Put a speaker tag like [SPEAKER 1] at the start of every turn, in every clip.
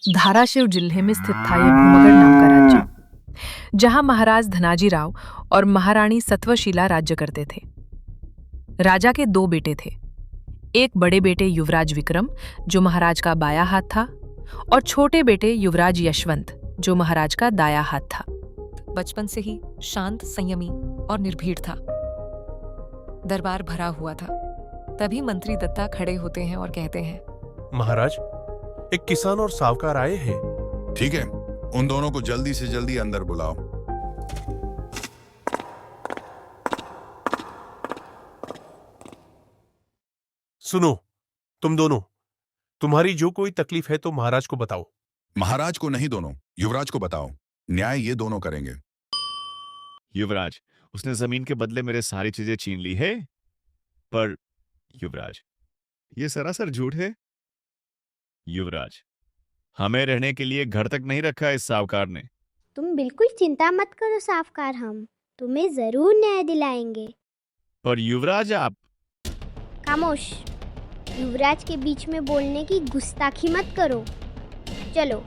[SPEAKER 1] धाराशिव जिले में स्थित था यह भूमगढ़ नाम का राज्य, जहां महाराज धनाजी राव और महारानी सत्वशीला राज्य करते थे। राजा के दो बेटे थे। एक बड़े बेटे युवराज विक्रम, जो महाराज का बायां हाथ था, और छोटे बेटे युवराज यशवंत, जो महाराज का दायां हाथ था।
[SPEAKER 2] बचपन से ही शांत, संयमी और निर्भीक था। दरबार भरा हुआ था। तभी मंत्री दत्ता खड़े होते हैं और कहते हैं,
[SPEAKER 3] महाराज, एक किसान और सावकार आए हैं।
[SPEAKER 4] ठीक है, उन दोनों को जल्दी से जल्दी अंदर बुलाओ।
[SPEAKER 3] सुनो, तुम दोनों, तुम्हारी जो कोई तकलीफ है तो महाराज को बताओ।
[SPEAKER 4] महाराज को नहीं, दोनों युवराज को बताओ। न्याय ये दोनों करेंगे।
[SPEAKER 5] युवराज, उसने जमीन के बदले मेरे सारी चीजें छीन ली है। पर युवराज, ये सरासर झूठ है। युवराज, हमें रहने के लिए घर तक नहीं रखा इस साहूकार ने।
[SPEAKER 6] तुम बिल्कुल चिंता मत करो सावकार, हम तुम्हें जरूर न्याय दिलाएंगे।
[SPEAKER 5] पर युवराज, आप
[SPEAKER 6] खामोश। युवराज के बीच में बोलने की गुस्ताखी मत करो। चलो,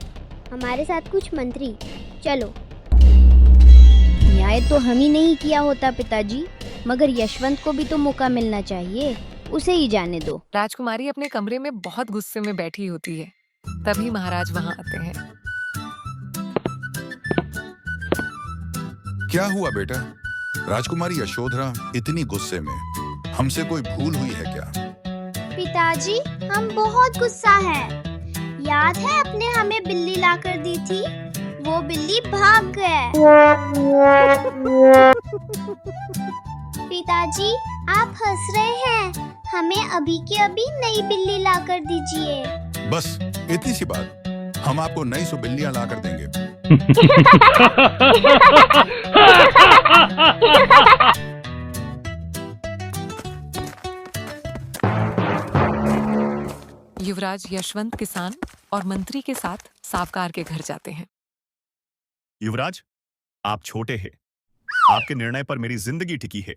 [SPEAKER 6] हमारे साथ कुछ मंत्री। चलो। न्याय तो हम ही नहीं किया होता पिताजी, मगर यशवंत को भी तो मौका मिलना चाहिए, उसे ही जाने दो।
[SPEAKER 2] राजकुमारी अपने कमरे में बहुत गुस्से में बैठी होती है। तभी महाराज वहां आते हैं।
[SPEAKER 4] क्या हुआ बेटा? राजकुमारी यशोधरा इतनी गुस्से में, हमसे कोई भूल हुई है क्या?
[SPEAKER 6] पिताजी, हम बहुत गुस्सा है। याद है आपने हमें बिल्ली लाकर दी थी? वो बिल्ली भाग गया। पिताजी, आप हंस रहे हैं। हमें अभी के अभी नई बिल्ली लाकर दीजिए।
[SPEAKER 4] बस इतनी सी बात, हम आपको नई सो बिल्लियां लाकर देंगे।
[SPEAKER 2] युवराज यशवंत किसान और मंत्री के साथ सावकार के घर जाते हैं।
[SPEAKER 5] युवराज, आप छोटे हैं। आपके निर्णय पर मेरी जिंदगी टिकी है।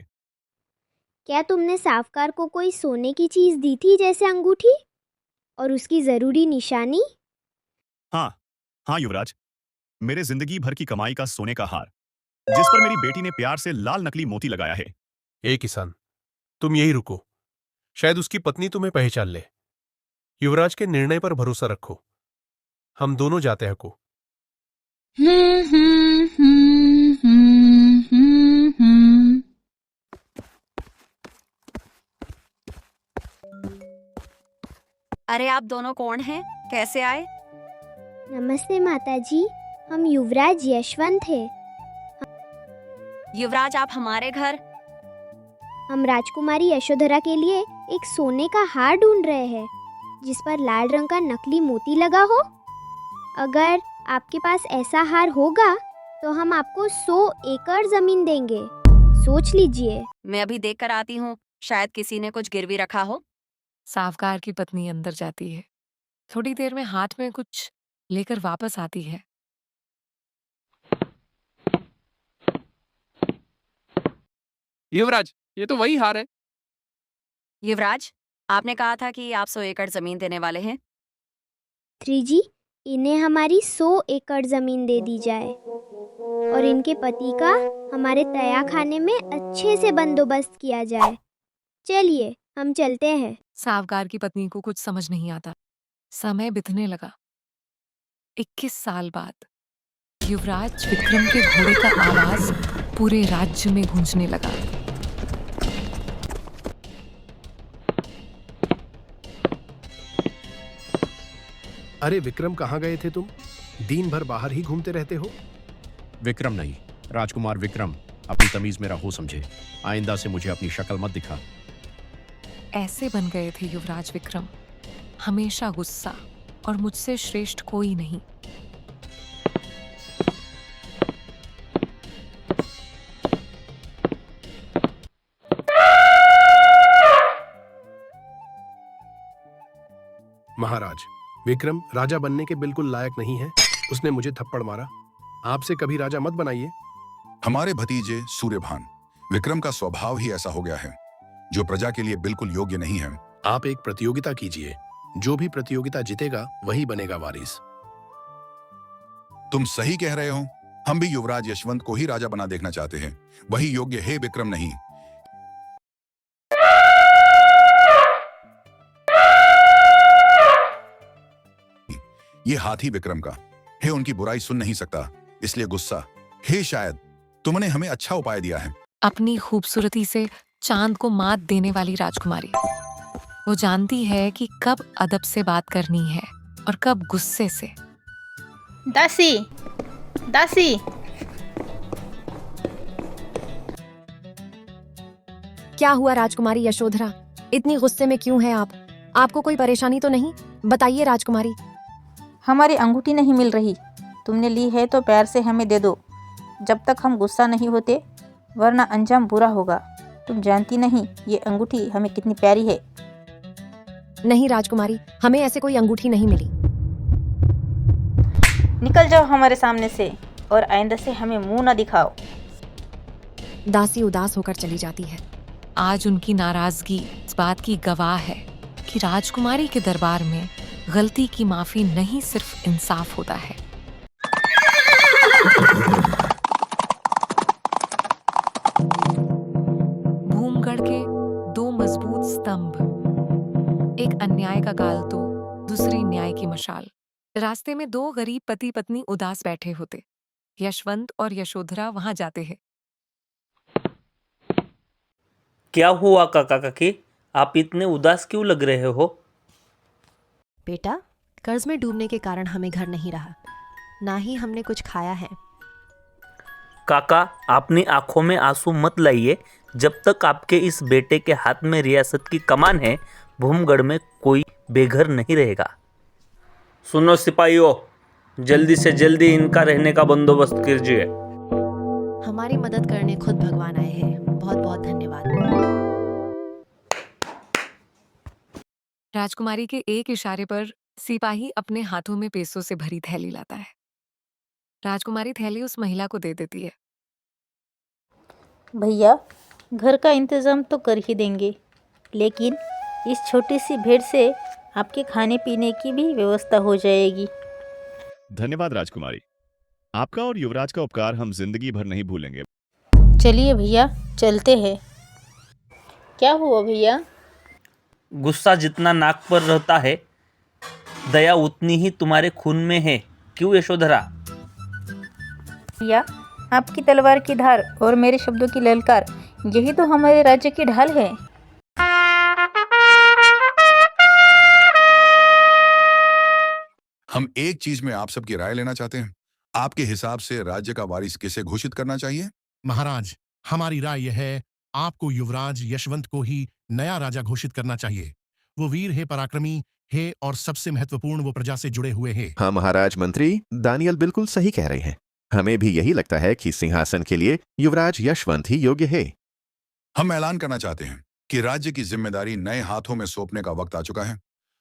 [SPEAKER 6] क्या तुमने सावकार को कोई सोने की चीज दी थी, जैसे अंगूठी और उसकी जरूरी निशानी?
[SPEAKER 5] हाँ युवराज, मेरे जिंदगी भर की कमाई का सोने का हार, जिस पर मेरी बेटी ने प्यार से लाल नकली मोती लगाया है।
[SPEAKER 3] ए किसान, तुम यही रुको, शायद उसकी पत्नी तुम्हें पहचान ले। युवराज के निर्णय पर भरोसा रखो, हम दोनों जाते हैं को।
[SPEAKER 7] अरे आप दोनों कौन हैं? कैसे आए?
[SPEAKER 6] नमस्ते माताजी, हम युवराज यशवंत हैं।
[SPEAKER 7] युवराज, आप हमारे घर?
[SPEAKER 6] हम राजकुमारी यशोधरा के लिए एक सोने का हार ढूंढ रहे हैं, जिस पर लाल रंग का नकली मोती लगा हो। अगर आपके पास ऐसा हार होगा तो हम आपको 100 एकड़ जमीन देंगे। सोच लीजिए।
[SPEAKER 7] मैं अभी देख कर आती हूँ, शायद किसी ने कुछ गिरवी रखा हो।
[SPEAKER 2] सावकार की पत्नी अंदर जाती है। थोड़ी देर में हाथ में कुछ लेकर वापस आती है।
[SPEAKER 8] युवराज, ये तो वही हार है।
[SPEAKER 7] युवराज, आपने कहा था कि आप 100 एकड़ जमीन देने वाले हैं।
[SPEAKER 6] जी, इन्हें हमारी 100 एकड़ जमीन दे दी जाए और इनके पति का हमारे तया खाने में अच्छे से बंदोबस्त किया जाए। चलिए, हम चलते हैं।
[SPEAKER 2] सावकार की पत्नी को कुछ समझ नहीं आता। समय बीतने लगा। 21 साल बाद युवराज विक्रम के घोड़े का आवाज पूरे राज्य में गूंजने लगा।
[SPEAKER 9] अरे विक्रम, कहाँ गए थे तुम? दिन भर बाहर ही घूमते रहते हो।
[SPEAKER 10] विक्रम नहीं, राजकुमार विक्रम। अपनी तमीज में रहो समझे। आइंदा से मुझे अपनी शक्ल मत दिखा।
[SPEAKER 2] ऐसे बन गए थे युवराज विक्रम, हमेशा गुस्सा और मुझसे श्रेष्ठ कोई नहीं।
[SPEAKER 9] महाराज, विक्रम राजा बनने के बिल्कुल लायक नहीं है। उसने मुझे थप्पड़ मारा। आपसे कभी राजा मत बनाइए।
[SPEAKER 4] हमारे भतीजे सूर्यभान, विक्रम का स्वभाव ही ऐसा हो गया है, जो प्रजा के लिए बिल्कुल योग्य नहीं है।
[SPEAKER 9] आप एक प्रतियोगिता कीजिए, जो भी प्रतियोगिता जीतेगा वही बनेगा वारिस।
[SPEAKER 4] तुम सही कह रहे हो। हम भी युवराज यशवंत को ही राजा बना देखना चाहते हैं। वही योग्य है विक्रम नहीं। ये हाथी विक्रम का है, उनकी बुराई सुन नहीं सकता, इसलिए गुस्सा है। शायद तुमने हमें अच्छा उपाय दिया है।
[SPEAKER 2] अपनी खूबसूरती से चांद को मात देने वाली राजकुमारी। वो जानती है कि कब अदब से बात करनी है और कब गुस्से से।
[SPEAKER 8] दासी, दासी,
[SPEAKER 11] क्या हुआ राजकुमारी यशोधरा? इतनी गुस्से में क्यों हैं आप? आपको कोई परेशानी तो नहीं? बताइए राजकुमारी।
[SPEAKER 8] हमारी अंगूठी नहीं मिल रही। तुमने ली है तो प्यार से हमें दे दो, जब तक हम गुस्सा नहीं होते, वरना अंजाम बुरा होगा। तुम जानती नहीं ये अंगूठी हमें कितनी प्यारी है।
[SPEAKER 11] नहीं राजकुमारी, हमें ऐसे कोई अंगूठी नहीं मिली।
[SPEAKER 8] निकल जाओ हमारे सामने से और आइंदा से हमें मुंह न दिखाओ।
[SPEAKER 11] दासी उदास होकर चली जाती है।
[SPEAKER 2] आज उनकी नाराजगी इस बात की गवाह है कि राजकुमारी के दरबार में गलती की माफी नहीं, सिर्फ इंसाफ होता है। भूमगढ़ के दो मजबूत स्तंभ, एक अन्याय का गाल तो दूसरी न्याय की मशाल। रास्ते में दो गरीब पति पत्नी उदास बैठे होते। यशवंत और यशोधरा वहां जाते हैं।
[SPEAKER 12] क्या हुआ काका काकी, आप इतने उदास क्यों लग रहे हो?
[SPEAKER 13] बेटा, कर्ज में डूबने के कारण हमें घर नहीं रहा, ना ही हमने कुछ खाया है।
[SPEAKER 12] काका, अपनी आंखों में आंसू मत लाइए। जब तक आपके इस बेटे के हाथ में रियासत की कमान है, भूमगढ़ में कोई बेघर नहीं रहेगा। सुनो सिपाहियों, जल्दी से जल्दी इनका रहने का बंदोबस्त कीजिए।
[SPEAKER 13] हमारी मदद करने खुद भगवान आए हैं। बहुत बहुत धन्यवाद।
[SPEAKER 2] राजकुमारी के एक इशारे पर सिपाही अपने हाथों में पैसों से भरी थैली लाता है। राजकुमारी थैली उस महिला को दे देती है।
[SPEAKER 8] भैया, घर का इंतजाम तो कर ही देंगे, लेकिन इस छोटी सी भेंट से आपके खाने पीने की भी व्यवस्था हो जाएगी।
[SPEAKER 5] धन्यवाद राजकुमारी, आपका और युवराज का उपकार हम जिंदगी भर नहीं भूलेंगे।
[SPEAKER 8] चलिए भैया, चलते हैं। क्या हुआ भैया?
[SPEAKER 12] गुस्सा जितना नाक पर रहता है, दया उतनी ही तुम्हारे खून में है। क्यों यशोधरा?
[SPEAKER 8] भैया, आपकी तलवार की धार और मेरे शब्दों की ललकार, यही तो हमारे राज्य की ढाल है।
[SPEAKER 4] हम एक चीज में आप सबकी राय लेना चाहते हैं। आपके हिसाब से राज्य का वारिस किसे घोषित करना चाहिए?
[SPEAKER 9] महाराज, हमारी राय यह है, आपको युवराज यशवंत को ही नया राजा घोषित करना चाहिए। वो वीर है, पराक्रमी है और सबसे महत्वपूर्ण, वो प्रजा से जुड़े हुए हैं।
[SPEAKER 14] हाँ महाराज मंत्री, दानियल बिल्कुल सही कह रहे हैं। हमें भी यही लगता है कि सिंहासन के लिए युवराज यशवंत ही योग्य है।
[SPEAKER 4] हम ऐलान करना चाहते हैं कि राज्य की जिम्मेदारी नए हाथों में सौंपने का वक्त आ चुका है।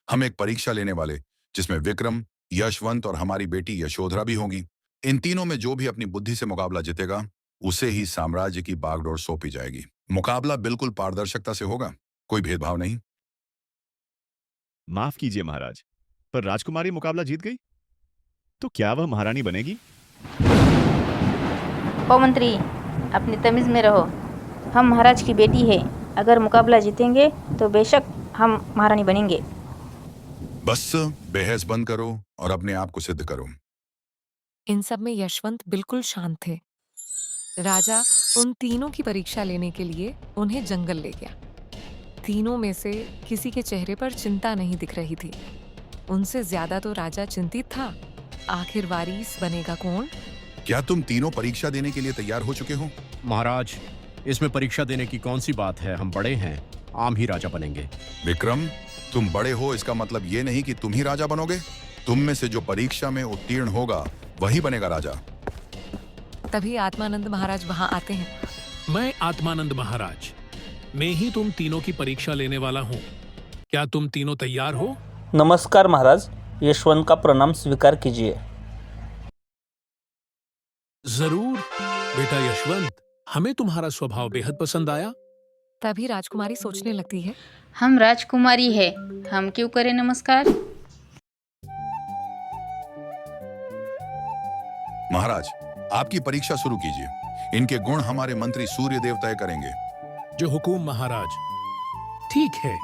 [SPEAKER 4] हम एक परीक्षा लेने वाले, जिसमें विक्रम, यशवंत और हमारी बेटी यशोधरा भी होंगी। इन तीनों में जो भी अपनी बुद्धि से मुकाबला जीतेगा, उसे ही साम्राज्य की बागडोर सौंपी जाएगी। मुकाबला बिल्कुल पारदर्शिता से होगा, कोई भेदभाव नहीं।
[SPEAKER 5] माफ कीजिए महाराज, पर राजकुमारी मुकाबला जीत गई तो क्या वह महारानी बनेगी?
[SPEAKER 8] ओ मंत्री, अपनी तमीज में रहो। हम महाराज की बेटी है, अगर मुकाबला जीतेंगे तो बेशक हम महारानी बनेंगे।
[SPEAKER 4] बस बहस बंद करो और अपने आप को सिद्ध करो।
[SPEAKER 2] इन सब में यशवंत बिल्कुल शांत थे। राजा उन तीनों की परीक्षा लेने के लिए उन्हें जंगल ले गया। तीनों में से किसी के चेहरे पर चिंता नहीं दिख रही थी। उनसे ज्यादा तो राजा चिंतित था। आखिर वारिस बनेगा कौन?
[SPEAKER 4] क्या तुम तीनों परीक्षा देने के लिए तैयार हो चुके हो?
[SPEAKER 10] महाराज, इसमें परीक्षा देने की कौन सी बात है? हम बड़े हैं, आम ही राजा बनेंगे।
[SPEAKER 4] विक्रम, तुम बड़े हो इसका मतलब ये नहीं कि तुम ही राजा बनोगे। तुम में से जो परीक्षा में उत्तीर्ण होगा वही बनेगा राजा।
[SPEAKER 2] तभी आत्मानंद महाराज वहां आते हैं।
[SPEAKER 9] मैं आत्मानंद महाराज, मैं ही तुम तीनों की परीक्षा लेने वाला हूँ। क्या तुम तीनों तैयार हो?
[SPEAKER 12] नमस्कार महाराज, यशवंत का प्रणाम स्वीकार कीजिए।
[SPEAKER 9] जरूर बेटा यशवंत, हमें तुम्हारा स्वभाव बेहद पसंद आया।
[SPEAKER 2] तभी राजकुमारी सोचने लगती है,
[SPEAKER 8] हम राजकुमारी है, हम क्यों करें नमस्कार?
[SPEAKER 4] महाराज, आपकी परीक्षा शुरू कीजिए। इनके गुण हमारे मंत्री सूर्यदेव तय करेंगे।
[SPEAKER 15] जो हुकुम महाराज। ठीक है,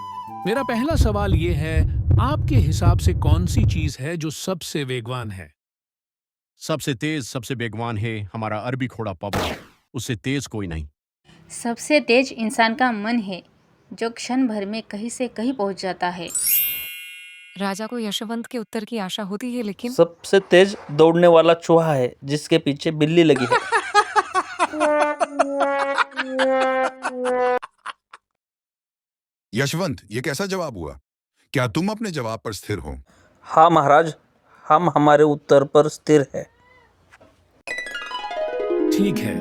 [SPEAKER 15] मेरा पहला सवाल ये है, आपके हिसाब से कौन सी चीज है जो सबसे वेगवान है?
[SPEAKER 10] सबसे तेज सबसे बेगवान है हमारा अरबी घोड़ा पवन। उससे तेज कोई नहीं।
[SPEAKER 8] सबसे तेज इंसान का मन है, जो क्षण भर में कहीं से कहीं पहुंच जाता है।
[SPEAKER 2] राजा को यशवंत के उत्तर की आशा होती है, लेकिन
[SPEAKER 12] सबसे तेज दौड़ने वाला चूहा है जिसके पीछे बिल्ली लगी है।
[SPEAKER 4] यशवंत, ये कैसा जवाब हुआ? क्या तुम अपने जवाब पर स्थिर हो?
[SPEAKER 12] हाँ महाराज, हम हमारे उत्तर पर स्थिर है।
[SPEAKER 15] ठीक है,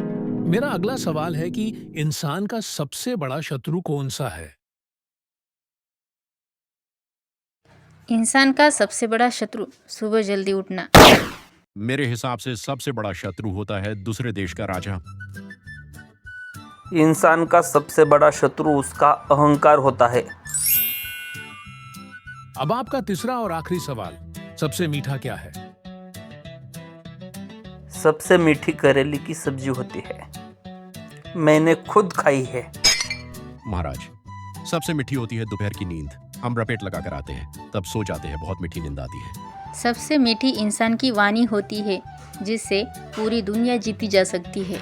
[SPEAKER 15] मेरा अगला सवाल है कि इंसान का सबसे बड़ा शत्रु कौन सा है?
[SPEAKER 8] इंसान का सबसे बड़ा शत्रु सुबह जल्दी उठना।
[SPEAKER 10] मेरे हिसाब से सबसे बड़ा शत्रु होता है दूसरे देश का राजा।
[SPEAKER 12] इंसान का सबसे बड़ा शत्रु उसका अहंकार होता है।
[SPEAKER 15] अब आपका तीसरा और आखिरी सवाल, सबसे मीठा क्या है?
[SPEAKER 12] सबसे मीठी करेले की सब्जी होती है, मैंने खुद खाई है।
[SPEAKER 10] महाराज, सबसे मीठी होती है दोपहर की नींद। हम रपेट लगा कर आते हैं, तब सो जाते हैं, बहुत मीठी नींद आती है।
[SPEAKER 8] सबसे मीठी इंसान की वाणी होती है, जिससे पूरी दुनिया जीती जा सकती है।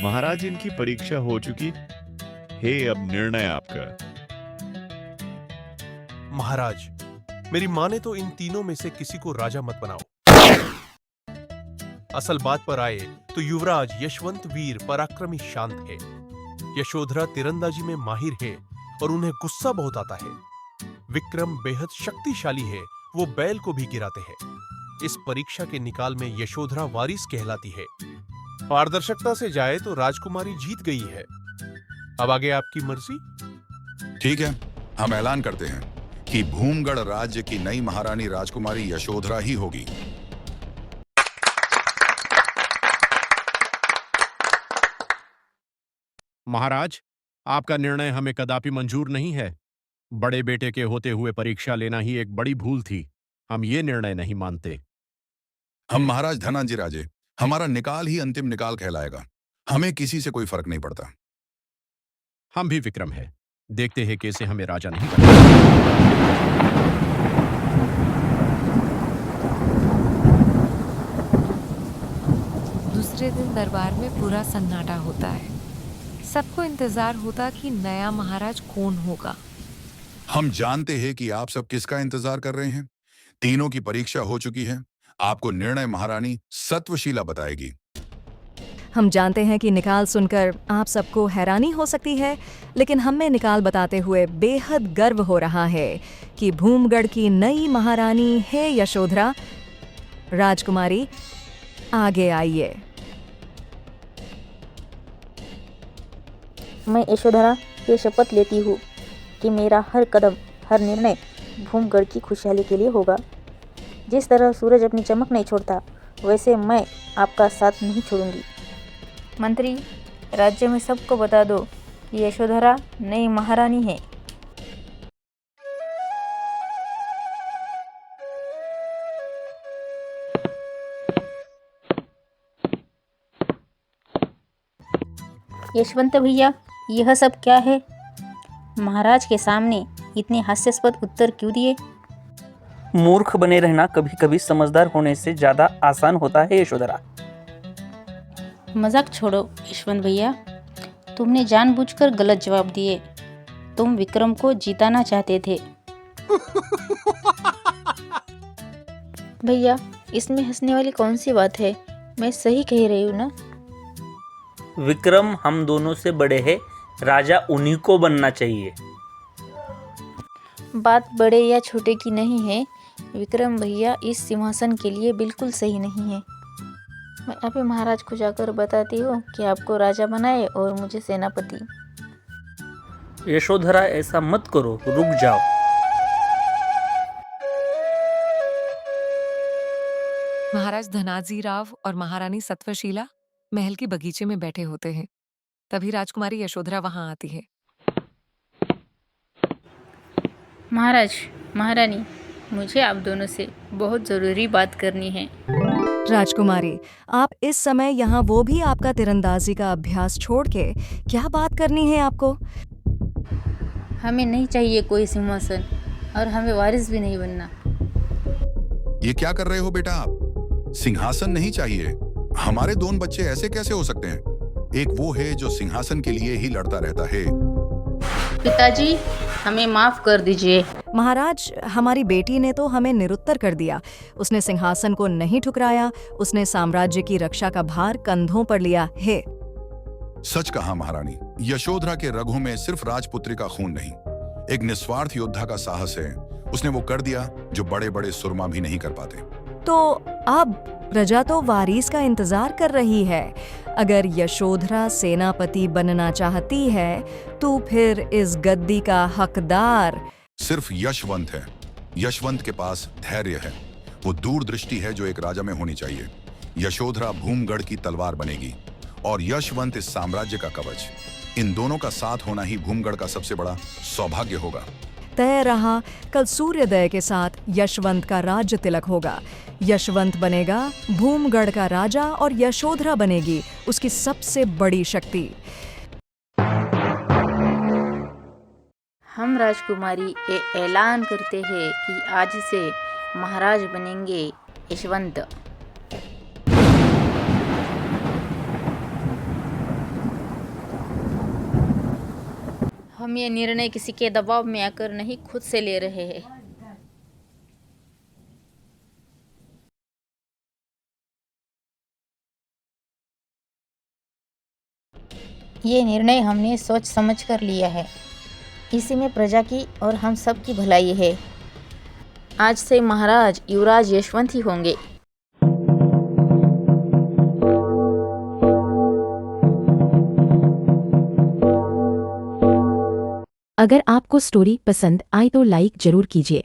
[SPEAKER 5] महाराज, इनकी परीक्षा हो चुकी है, अब निर्णय आपका।
[SPEAKER 3] महाराज, मेरी माँ ने तो इन तीनों में से किसी को राजा मत बनाओ। असल बात पर आए तो युवराज यशवंत वीर पराक्रमी शांत है। यशोधरा तीरंदाजी में माहिर है और उन्हें गुस्सा बहुत आता है। विक्रम बेहद शक्तिशाली है, वो बैल को भी गिराते हैं। इस परीक्षा के निकाल में यशोधरा वारिस कहलाती है। पारदर्शिता से जाए तो राजकुमारी जीत गई है। अब आगे आपकी मर्जी।
[SPEAKER 4] ठीक है, हम ऐलान करते हैं कि भूमगढ़ राज्य की नई महारानी राजकुमारी यशोधरा ही होगी।
[SPEAKER 10] महाराज, आपका निर्णय हमें कदापि मंजूर नहीं है। बड़े बेटे के होते हुए परीक्षा लेना ही एक बड़ी भूल थी। हम ये निर्णय नहीं मानते।
[SPEAKER 4] हम महाराज धनाजी राजे, हमारा निकाल ही अंतिम निकाल कहलाएगा। हमें किसी से कोई फर्क नहीं पड़ता।
[SPEAKER 10] हम भी विक्रम है, देखते हैं कैसे हमें राजा नहीं करना।
[SPEAKER 2] दूसरे दिन दरबार में पूरा सन्नाटा होता है। सबको इंतजार होता कि नया महाराज कौन होगा।
[SPEAKER 4] हम जानते हैं कि आप सब किसका इंतजार कर रहे हैं। तीनों की परीक्षा हो चुकी है। आपको निर्णय महारानी सत्वशीला बताएगी।
[SPEAKER 11] हम जानते हैं कि निकाल सुनकर आप सबको हैरानी हो सकती है, लेकिन हमें निकाल बताते हुए बेहद गर्व हो रहा है कि भूमगढ़ की नई महारानी है यशोधरा। राजकुमारी, आगे आइए।
[SPEAKER 8] मैं यशोधरा ये शपथ लेती हूँ कि मेरा हर कदम, हर निर्णय भूमगढ़ की खुशहाली के लिए होगा। जिस तरह सूरज अपनी चमक नहीं छोड़ता, वैसे मैं आपका साथ नहीं छोड़ूंगी। मंत्री, राज्य में सबको बता दो कि यशोधरा नई महारानी है। यशवंत भैया, यह सब क्या है? महाराज के सामने इतने हास्यास्पद उत्तर क्यों दिए?
[SPEAKER 12] मूर्ख बने रहना कभी कभी समझदार होने से ज्यादा आसान होता है यशोधरा।
[SPEAKER 8] मजाक छोड़ो यशवंत भैया, तुमने जानबूझकर गलत जवाब दिए। तुम विक्रम को जिताना चाहते थे। भैया, इसमें हंसने वाली कौन सी बात है? मैं सही कह रही हूँ ना?
[SPEAKER 12] विक्रम हम दोनों से बड़े हैं, राजा उन्हीं को बनना चाहिए।
[SPEAKER 8] बात बड़े या छोटे की नहीं है। विक्रम भैया इस सिंहासन के लिए बिल्कुल सही नहीं है। मैं अभी महाराज को जाकर बताती हूँ कि आपको राजा बनाए और मुझे सेनापति।
[SPEAKER 12] यशोधरा, ऐसा मत करो, रुक जाओ।
[SPEAKER 2] महाराज धनाजी राव और महारानी सत्वशीला महल के बगीचे में बैठे होते हैं। तभी राजकुमारी यशोधरा वहां आती है।
[SPEAKER 8] महाराज, महारानी, मुझे आप दोनों से बहुत ज़रूरी बात करनी है।
[SPEAKER 11] राजकुमारी, आप इस समय यहाँ, वो भी आपका तीरंदाजी का अभ्यास छोड़ के, क्या बात करनी है आपको?
[SPEAKER 8] हमें नहीं चाहिए कोई सिंहासन और हमें वारिस भी नहीं बनना।
[SPEAKER 4] ये क्या कर रहे हो बेटा आप? सिंहासन नहीं चाहिए। हमारे दोनों बच्चे ऐसे कैसे हो सकते हैं? एक वो है जो सिंहासन के लिए ही लड़ता रहता है।
[SPEAKER 8] पिताजी, हमें माफ कर दीजिए।
[SPEAKER 11] महाराज, हमारी बेटी ने तो हमें निरुत्तर कर दिया। उसने सिंहासन को नहीं ठुकराया, उसने साम्राज्य की रक्षा का भार कंधों पर लिया है।
[SPEAKER 4] सच कहा महारानी। यशोधरा के रगों में सिर्फ राजपुत्री का खून नहीं, एक निस्वार्थ योद्धा का साहस है। उसने वो कर दिया जो बड़े बड़े सुरमा भी नहीं कर पाते।
[SPEAKER 11] तो अब प्रजा तो वारिस का इंतजार कर रही है। अगर यशोधरा सेनापति बनना चाहती है तो फिर इस गद्दी का हकदार
[SPEAKER 4] सिर्फ यशवंत है। यशवंत के पास धैर्य है, वो दूरदृष्टि है जो एक राजा में होनी चाहिए। यशोधरा भूमगढ़ की तलवार बनेगी और यशवंत इस साम्राज्य का कवच। इन दोनों का साथ होना ही भूमगढ़ का सबसे बड़ा सौभाग्य होगा।
[SPEAKER 11] तय रहा, कल सूर्योदय के साथ यशवंत का राज्य तिलक होगा। यशवंत बनेगा भूमगढ़ का राजा और यशोधरा बनेगी उसकी सबसे बड़ी शक्ति।
[SPEAKER 8] हम राजकुमारी ये ऐलान करते हैं कि आज से महाराज बनेंगे यशवंत। हम ये निर्णय किसी के दबाव में आकर नहीं, खुद से ले रहे हैं। ये निर्णय हमने सोच समझ कर लिया है। इसी में प्रजा की और हम सब की भलाई है। आज से महाराज युवराज यशवंत ही होंगे।
[SPEAKER 16] अगर आपको स्टोरी पसंद आई तो लाइक जरूर कीजिए।